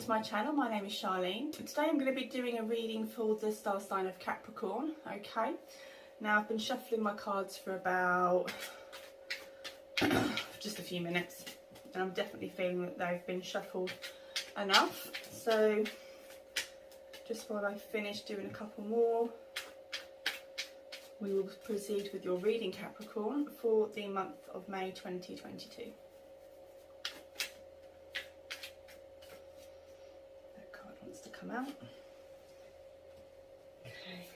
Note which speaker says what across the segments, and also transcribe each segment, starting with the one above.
Speaker 1: to my channel. My name is Charlene. Today I'm going to be doing a reading for the star sign of Capricorn. Okay, now I've been shuffling my cards for about just a few minutes, and I'm definitely feeling that they've been shuffled enough. So just while I finish doing a couple more, we will proceed with your reading, Capricorn, for the month of May 2022. That card wants to come out. Okay,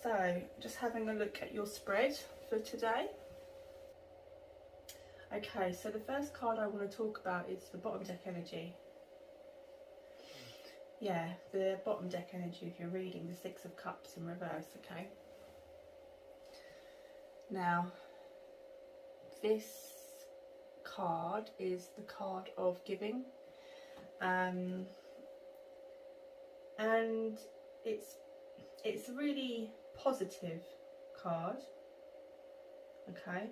Speaker 1: so just having a look at your spread for today. Okay, so the first card I want to talk about is the bottom deck energy. Yeah, the bottom deck energy if you're reading, the Six of Cups in reverse, okay? Now, this card is the card of giving. And it's a really positive card, okay?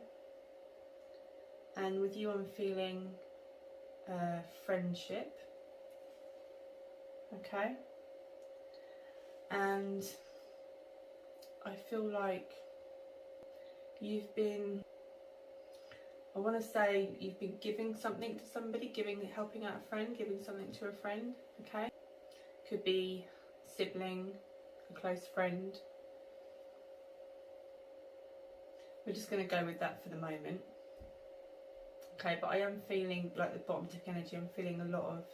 Speaker 1: And with you, I'm feeling friendship. Okay, and I feel like you've been, I want to say you've been giving something to somebody, helping out a friend, giving something to a friend, okay? Could be sibling, a close friend. We're just going to go with that for the moment. Okay, but I am feeling like the bottom deck energy, I'm feeling a lot of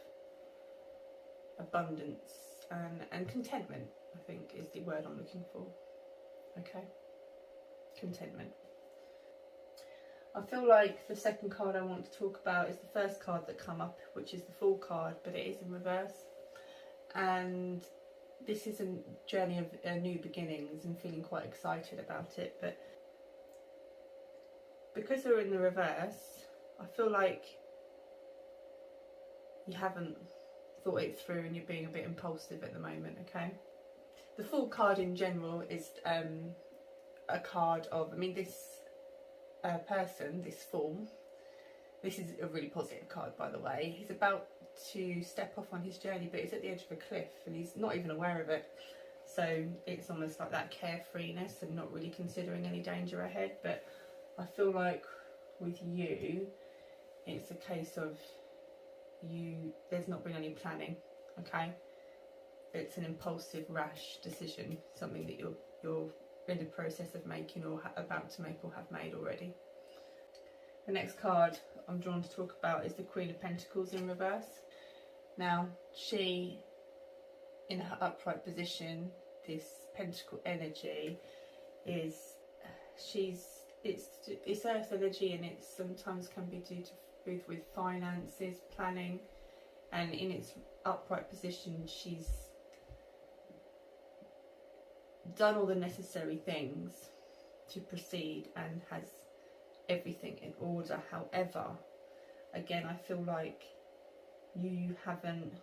Speaker 1: abundance and contentment, I think is the word I'm looking for. Okay, contentment. I feel like the second card I want to talk about is the first card that come up, which is the Fool card, but it is in reverse. And this is a journey of new beginnings and feeling quite excited about it. But because they're in the reverse, I feel like you haven't thought it through and you're being a bit impulsive at the moment, okay? The Fool card in general is a card of, I mean, this person, this Fool, this is a really positive card, by the way. He's about to step off on his journey, but he's at the edge of a cliff and he's not even aware of it. So it's almost like that carefreeness and not really considering any danger ahead. But I feel like with you, it's a case of there's not been any planning, okay? It's an impulsive, rash decision, something that you're in the process of making or about to make or have made already. The next card I'm drawn to talk about is the Queen of Pentacles in reverse. Now, she, in her upright position, this pentacle energy is, it's earth energy, and it sometimes can be due to with finances, planning, and in its upright position she's done all the necessary things to proceed and has everything in order. However, again, I feel like you haven't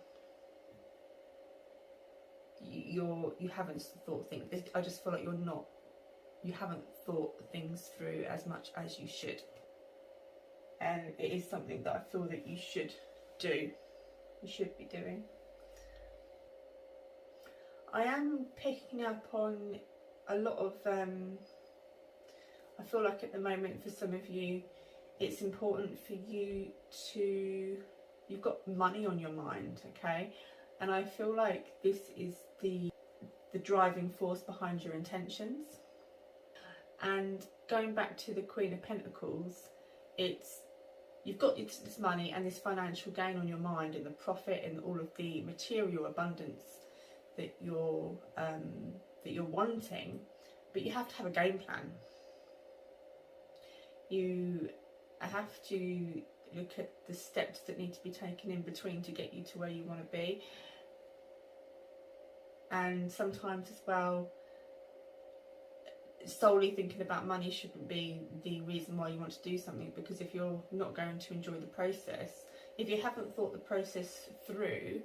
Speaker 1: thought things. I just feel like you haven't thought things through as much as you should. And it is something that I feel that you should do. You should be doing. I am picking up on a lot of, I feel like at the moment for some of you, it's important for you to, you've got money on your mind, okay? And I feel like this is the driving force behind your intentions. And going back to the Queen of Pentacles, you've got this money and this financial gain on your mind, and the profit and all of the material abundance that you're wanting, but you have to have a game plan. You have to look at the steps that need to be taken in between to get you to where you want to be. And sometimes as well, solely thinking about money shouldn't be the reason why you want to do something, because if you're not going to enjoy the process, if you haven't thought the process through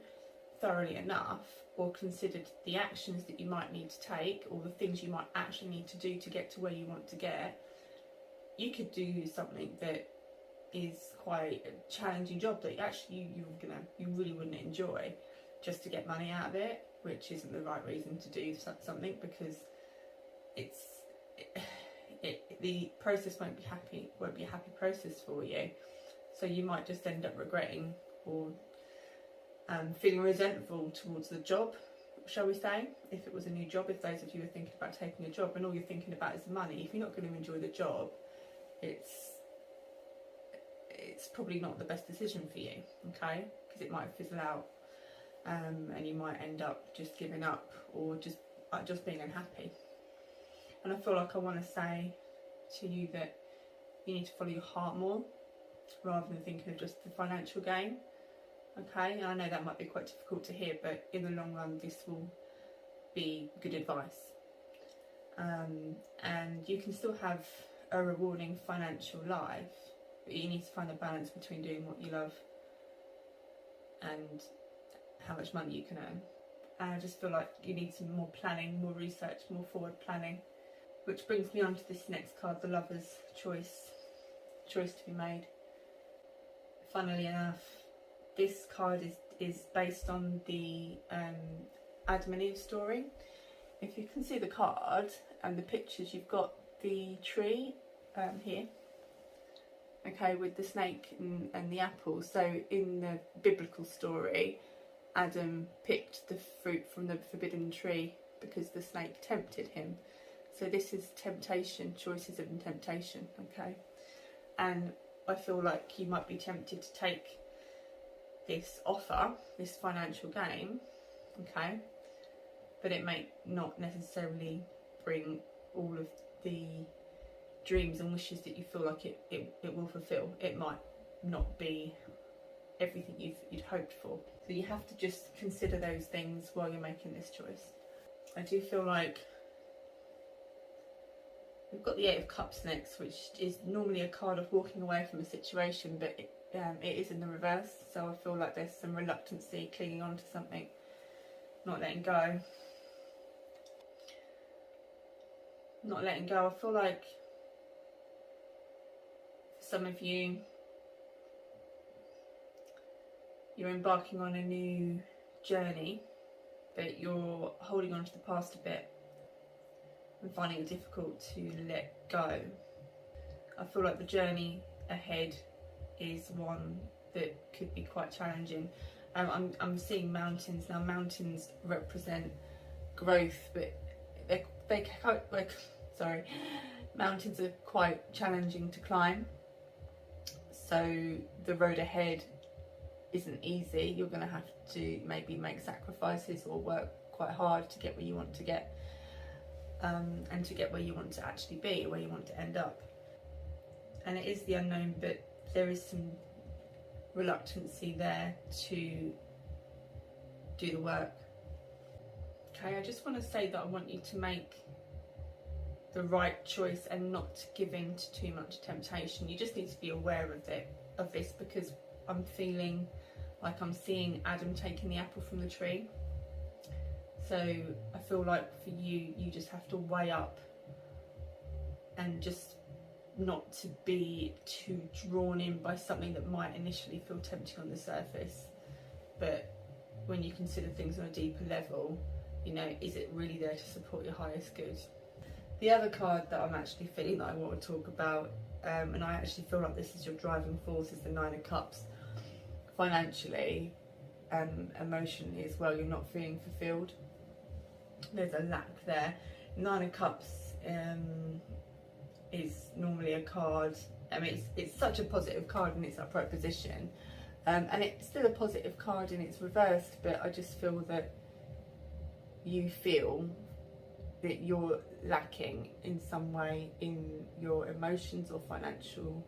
Speaker 1: thoroughly enough or considered the actions that you might need to take or the things you might actually need to do to get to where you want to get, you could do something that is quite a challenging job that actually you really wouldn't enjoy, just to get money out of it, which isn't the right reason to do something, because the process won't be a happy process for you. So you might just end up regretting or feeling resentful towards the job, shall we say, if it was a new job. If those of you are thinking about taking a job and all you're thinking about is the money, if you're not going to enjoy the job, it's probably not the best decision for you, okay? Because it might fizzle out, and you might end up just giving up or just being unhappy. And I feel like I want to say to you that you need to follow your heart more, rather than thinking of just the financial gain. Okay, and I know that might be quite difficult to hear, but in the long run this will be good advice. And you can still have a rewarding financial life, but you need to find a balance between doing what you love and how much money you can earn. And I just feel like you need some more planning, more research, more forward planning. Which brings me on to this next card, the Lover's choice to be made. Funnily enough, this card is based on the Adam and Eve story. If you can see the card and the pictures, you've got the tree here, okay, with the snake and the apple. So in the biblical story, Adam picked the fruit from the forbidden tree because the snake tempted him. So this is temptation, choices of temptation, okay? And I feel like you might be tempted to take this offer, this financial gain, okay? But it may not necessarily bring all of the dreams and wishes that you feel like it will fulfill. It might not be everything you'd hoped for. So you have to just consider those things while you're making this choice. I do feel like we've got the Eight of Cups next, which is normally a card of walking away from a situation, but it is in the reverse. So I feel like there's some reluctancy, clinging on to something, not letting go. Not letting go. I feel like for some of you, you're embarking on a new journey, but you're holding on to the past a bit and finding it difficult to let go. I feel like the journey ahead is one that could be quite challenging. I'm seeing mountains now. Mountains represent growth, but mountains are quite challenging to climb. So the road ahead isn't easy. You're going to have to maybe make sacrifices or work quite hard to get where you want to get. And to get where you want to actually be, where you want to end up. And it is the unknown, but there is some reluctancy there to do the work. Okay, I just want to say that I want you to make the right choice and not to give in to too much temptation. You just need to be aware of this, because I'm feeling like I'm seeing Adam taking the apple from the tree. So I feel like for you, you just have to weigh up and just not to be too drawn in by something that might initially feel tempting on the surface. But when you consider things on a deeper level, you know, is it really there to support your highest good? The other card that I'm actually feeling that I want to talk about, and I actually feel like this is your driving force, is the Nine of Cups. Financially, emotionally as well, you're not feeling fulfilled. There's a lack there. Nine of Cups is normally a card, I mean it's such a positive card in its upright position, and it's still a positive card in its reversed, but I just feel that you feel that you're lacking in some way in your emotions or financial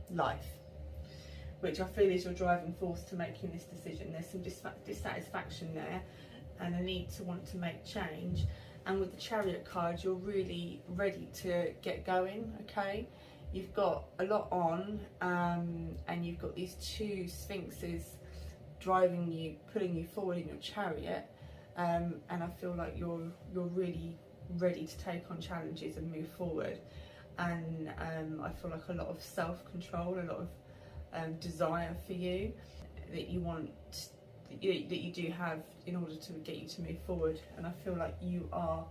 Speaker 1: life, which I feel is your driving force to making this decision. There's some dissatisfaction there and a need to want to make change. And with the Chariot card, you're really ready to get going, okay? You've got a lot on, and you've got these two sphinxes driving you, pulling you forward in your chariot, and I feel like you're really ready to take on challenges and move forward. and I feel like a lot of self-control, a lot of desire for you that you want, that you do have in order to get you to move forward. And I feel like you are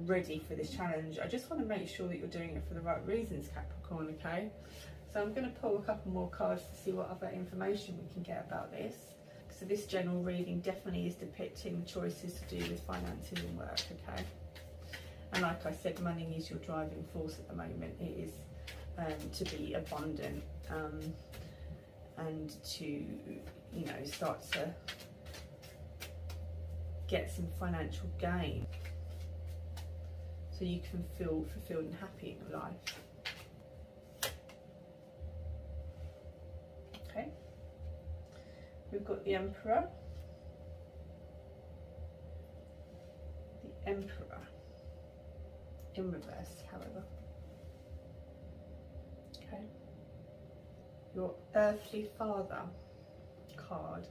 Speaker 1: ready for this challenge. I just want to make sure that you're doing it for the right reasons, Capricorn, okay? So I'm going to pull a couple more cards to see what other information we can get about this. So this general reading definitely is depicting choices to do with finances and work, okay? And like I said, money is your driving force at the moment. It is to be abundant and to, you know, start to get some financial gain so you can feel fulfilled and happy in your life. Okay, we've got the Emperor, in reverse, however. Okay, your earthly father card.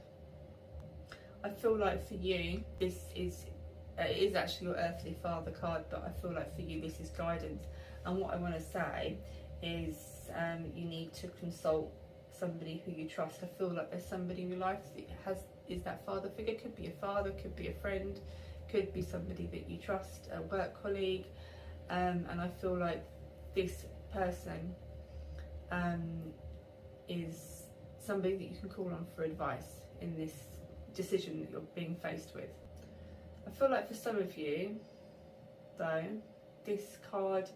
Speaker 1: I feel like for you this is it is actually your earthly father card, but I feel like for you this is guidance. And what I want to say is you need to consult somebody who you trust. I feel like there's somebody in your life that is that father figure. Could be a father, could be a friend, could be somebody that you trust, a work colleague, and I feel like this person is somebody that you can call on for advice in this decision that you're being faced with. I feel like for some of you, though, this card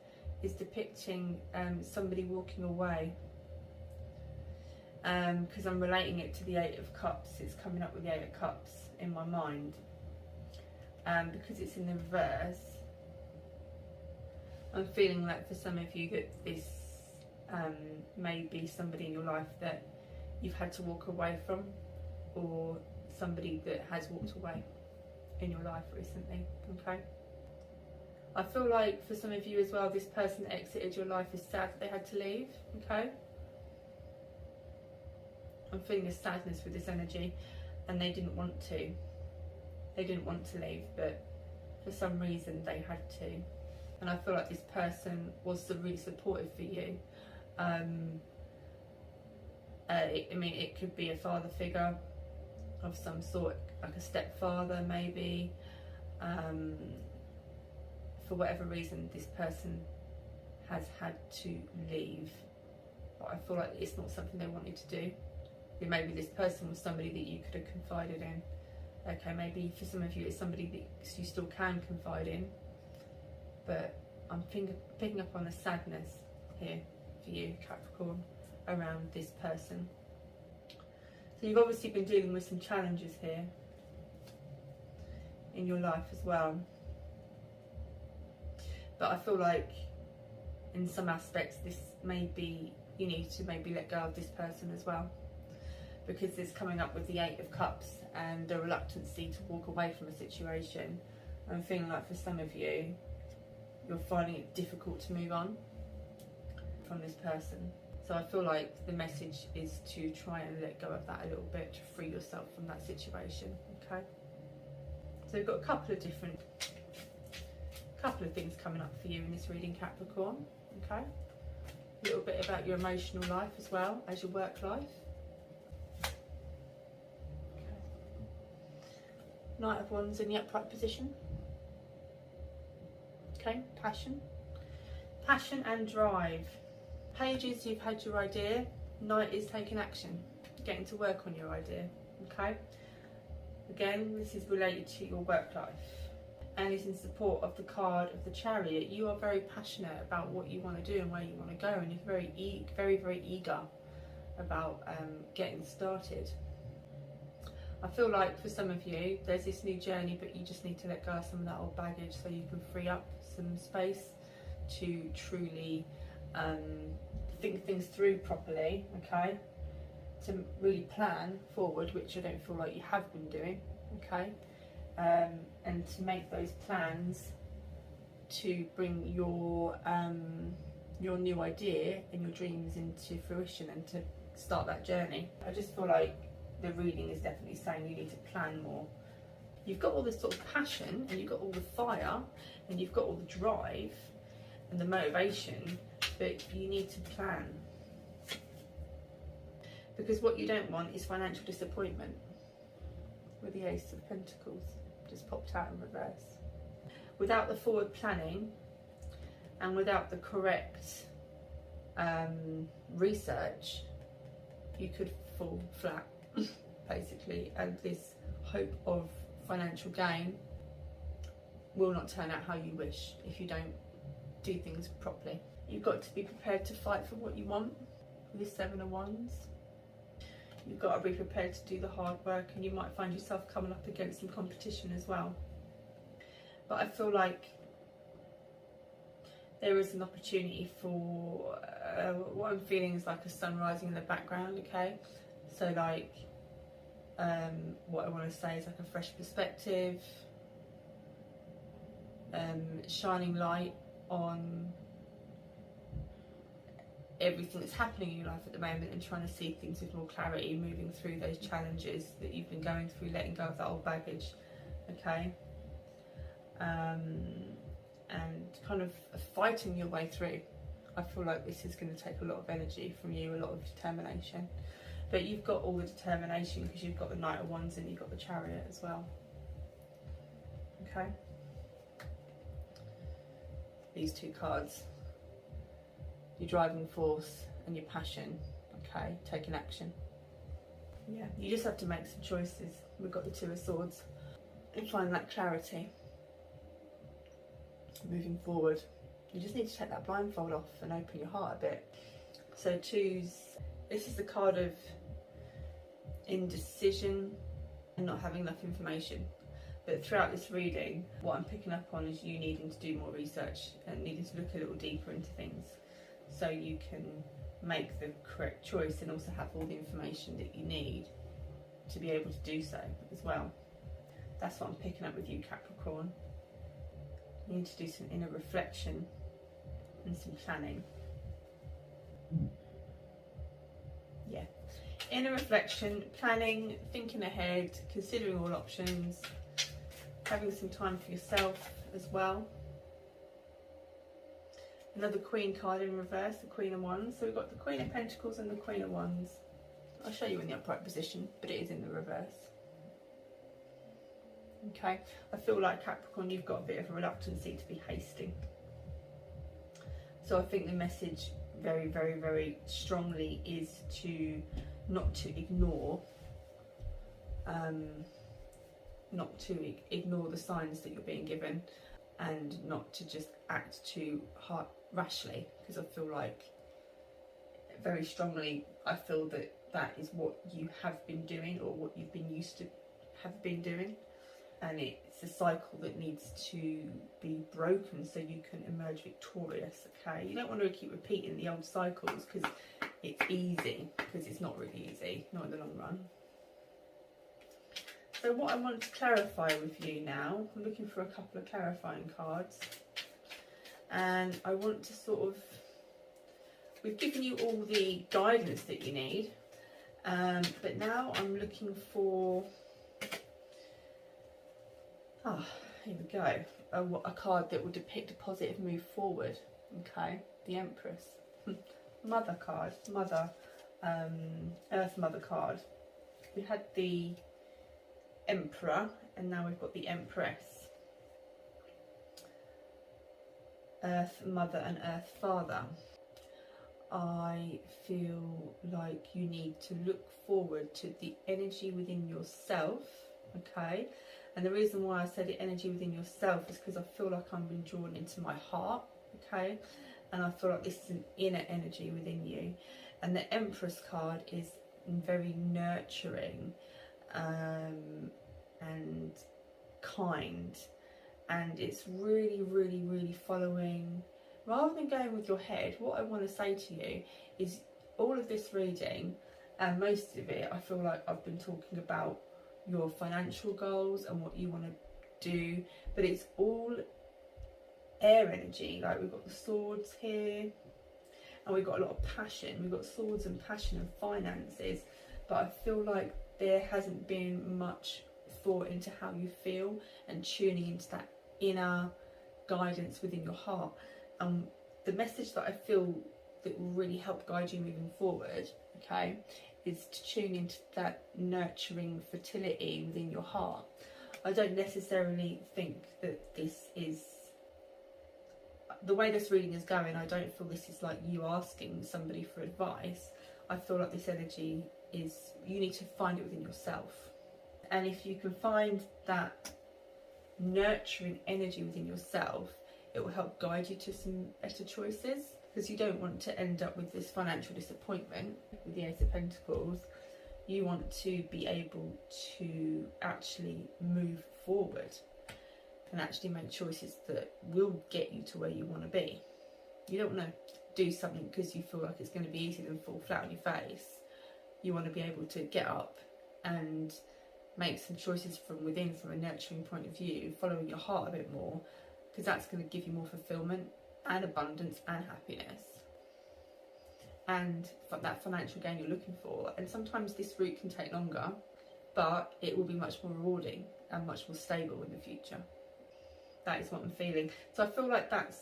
Speaker 1: is depicting somebody walking away, because I'm relating it to the Eight of Cups. It's coming up with the Eight of Cups in my mind, because it's in the reverse. I'm feeling like for some of you that this may be somebody in your life that you've had to walk away from, or somebody that has walked away in your life recently, okay? I feel like for some of you as well, this person that exited your life is sad that they had to leave, okay? I'm feeling a sadness with this energy, and they didn't want to. They didn't want to leave, but for some reason they had to. And I feel like this person was really supportive for you. I mean, it could be a father figure of some sort, like a stepfather maybe. For whatever reason, this person has had to leave, but I feel like it's not something they wanted to do. Maybe this person was somebody that you could have confided in. Okay, maybe for some of you it's somebody that you still can confide in, but I'm picking up on the sadness here for you, Capricorn, around this person. So you've obviously been dealing with some challenges here in your life as well. But I feel like in some aspects this may be, you need to maybe let go of this person as well, because it's coming up with the Eight of Cups and the reluctancy to walk away from a situation. I'm feeling like for some of you, you're finding it difficult to move on from this person. So I feel like the message is to try and let go of that a little bit, to free yourself from that situation, okay? So we've got a couple of things coming up for you in this reading, Capricorn, okay? A little bit about your emotional life as well as your work life. Okay. Knight of Wands in the upright position. Okay, passion and drive. Pages, you've had your idea. Knight is taking action, getting to work on your idea, okay? Again, this is related to your work life, and is in support of the card of the Chariot. You are very passionate about what you want to do and where you want to go, and you're very eager about getting started. I feel like for some of you, there's this new journey, but you just need to let go of some of that old baggage so you can free up some space to truly think things through properly, okay? To really plan forward, which I don't feel like you have been doing, okay? And to make those plans to bring your new idea and your dreams into fruition and to start that journey. I just feel like the reading is definitely saying you need to plan more. You've got all this sort of passion, and you've got all the fire, and you've got all the drive and the motivation, but you need to plan. Because what you don't want is financial disappointment. With the Ace of Pentacles just popped out in reverse. Without the forward planning and without the correct research, you could fall flat basically, and this hope of financial gain will not turn out how you wish if you don't do things properly. You've got to be prepared to fight for what you want with the Seven of Wands. You've got to be prepared to do the hard work, and you might find yourself coming up against some competition as well. But I feel like there is an opportunity for what I'm feeling is like a sun rising in the background, okay? So like what I want to say is like a fresh perspective, shining light on everything that's happening in your life at the moment, and trying to see things with more clarity, moving through those challenges that you've been going through, letting go of that old baggage, okay? And kind of fighting your way through. I feel like this is going to take a lot of energy from you, a lot of determination. But you've got all the determination because you've got the Knight of Wands and you've got the Chariot as well. Okay? These two cards. Your driving force and your passion. Okay? Taking action. Yeah, you just have to make some choices. We've got the Two of Swords. And find that clarity. Moving forward. You just need to take that blindfold off and open your heart a bit. So this is the card of indecision and not having enough information. But throughout this reading, what I'm picking up on is you needing to do more research and needing to look a little deeper into things so you can make the correct choice and also have all the information that you need to be able to do so as well. That's what I'm picking up with you, Capricorn. You need to do some inner reflection and some planning. Yeah. Inner reflection, planning, thinking ahead, considering all options, having some time for yourself as well. Another Queen card in reverse, the Queen of Wands. So we've got the Queen of Pentacles and the Queen of Wands. I'll show you in the upright position, but it is in the reverse. Okay, I feel like Capricorn, you've got a bit of a reluctancy to be hasty. So I think the message very, very, very strongly is to not to ignore the signs that you're being given, and not to just act too rashly, because I feel like very strongly I feel that that is what you have been doing, or what you've been used to have been doing. And it's a cycle that needs to be broken so you can emerge victorious, okay? You don't want to keep repeating the old cycles because it's easy, because it's not really easy, not in the long run. So what I want to clarify with you now, I'm looking for a couple of clarifying cards. And I want to we've given you all the guidance that you need. But now I'm looking for... here we go. A card that will depict a positive move forward. Okay, the Empress. Mother card. Mother. Earth Mother card. We had the Emperor, and now we've got the Empress. Earth Mother and Earth Father. I feel like you need to look forward to the energy within yourself. Okay. And the reason why I said the energy within yourself is because I feel like I'm being drawn into my heart, okay? And I feel like this is an inner energy within you. And the Empress card is very nurturing and kind. And it's really, really, really following, rather than going with your head, what I want to say to you is all of this reading, and most of it, I feel like I've been talking about your financial goals and what you want to do, but it's all air energy. Like we've got the swords here, and we've got a lot of passion. We've got swords and passion and finances, but I feel like there hasn't been much thought into how you feel and tuning into that inner guidance within your heart. The message that I feel that will really help guide you moving forward, okay, is to tune into that nurturing fertility within your heart. I don't necessarily think that this is, the way this reading is going, I don't feel this is like you asking somebody for advice. I feel like this energy is, you need to find it within yourself. And if you can find that nurturing energy within yourself, it will help guide you to some better choices, because you don't want to end up with this financial disappointment with the Ace of Pentacles. You want to be able to actually move forward and actually make choices that will get you to where you want to be. You don't want to do something because you feel like it's going to be easy and fall flat on your face. You want to be able to get up and make some choices from within, from a nurturing point of view, following your heart a bit more, because that's going to give you more fulfillment and abundance and happiness and that financial gain you're looking for. And sometimes this route can take longer, but it will be much more rewarding and much more stable in the future. That is what I'm feeling. So I feel like that's,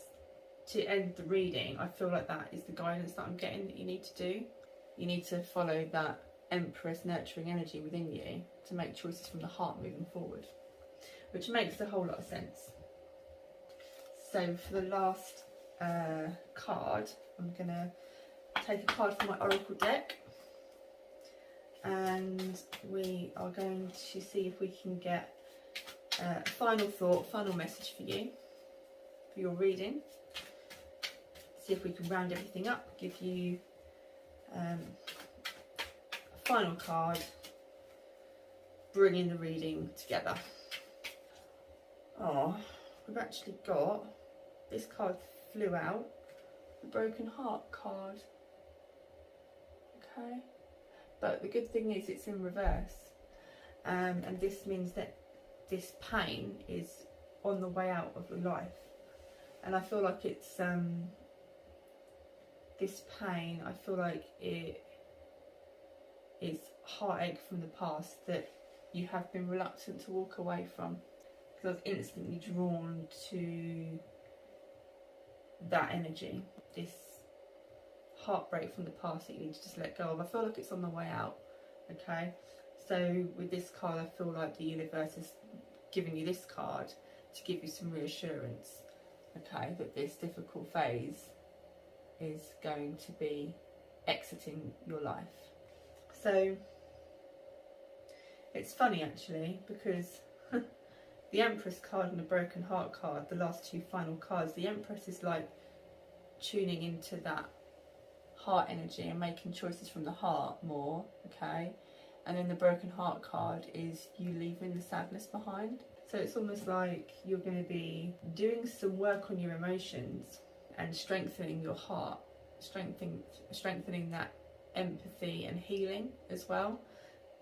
Speaker 1: to end the reading, I feel like that is the guidance that I'm getting that you need to do. You need to follow that Empress nurturing energy within you to make choices from the heart moving forward, which makes a whole lot of sense. So for the last card, I'm going to take a card from my Oracle deck, and we are going to see if we can get a final thought, final message for you, for your reading. See if we can round everything up, give you a final card, bringing the reading together. Oh, we've actually got, this card flew out, the Broken Heart card. Okay, but the good thing is it's in reverse, and this means that this pain is on the way out of your life. And I feel like it's this pain, I feel like it is heartache from the past that you have been reluctant to walk away from, because I was instantly drawn to that energy, this heartbreak from the past that you need to just let go of. I feel like it's on the way out, okay? So with this card, I feel like the universe is giving you this card to give you some reassurance, okay, that this difficult phase is going to be exiting your life. So it's funny actually, because the Empress card and the Broken Heart card, the last two final cards, the Empress is like tuning into that heart energy and making choices from the heart more, okay? And then the Broken Heart card is you leaving the sadness behind. So it's almost like you're going to be doing some work on your emotions and strengthening your heart, strengthening that empathy and healing as well,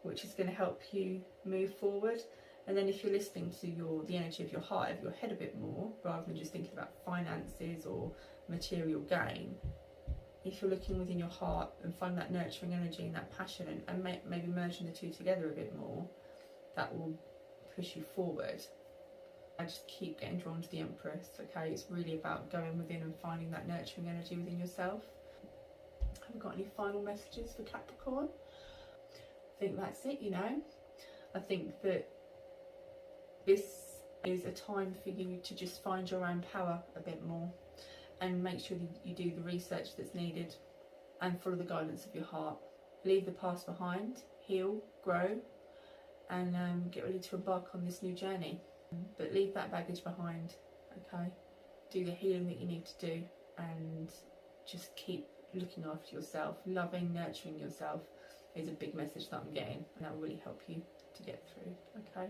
Speaker 1: which is going to help you move forward. And then if you're listening to the energy of your heart, of your head a bit more, rather than just thinking about finances or material gain, if you're looking within your heart and find that nurturing energy and that passion, and maybe merging the two together a bit more, that will push you forward. I just keep getting drawn to the Empress, okay? It's really about going within and finding that nurturing energy within yourself. Have we got any final messages for Capricorn? I think that's it, you know. I think that this is a time for you to just find your own power a bit more, and make sure that you do the research that's needed and follow the guidance of your heart. Leave the past behind, heal, grow, and get ready to embark on this new journey. But leave that baggage behind, okay? Do the healing that you need to do, and just keep looking after yourself. Loving, nurturing yourself is a big message that I'm getting, and that will really help you to get through, okay?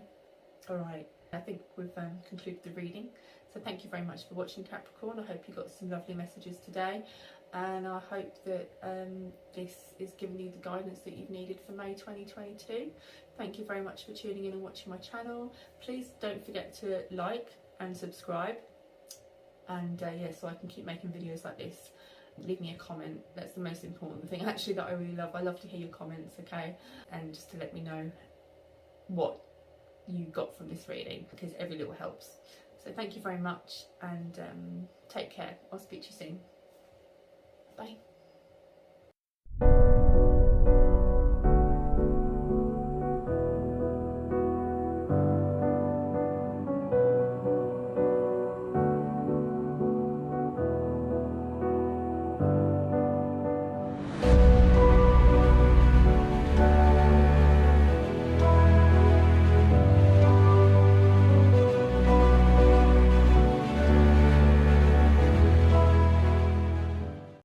Speaker 1: Alright, I think we've concluded the reading. So thank you very much for watching, Capricorn. I hope you got some lovely messages today, and I hope that this is giving you the guidance that you've needed for May 2022. Thank you very much for tuning in and watching my channel. Please don't forget to like and subscribe, and yeah, so I can keep making videos like this. Leave me a comment. That's the most important thing actually that I really love. I love to hear your comments, okay? And just to let me know what you got from this reading, because every little helps. So thank you very much, and take care. I'll speak to you soon. Bye.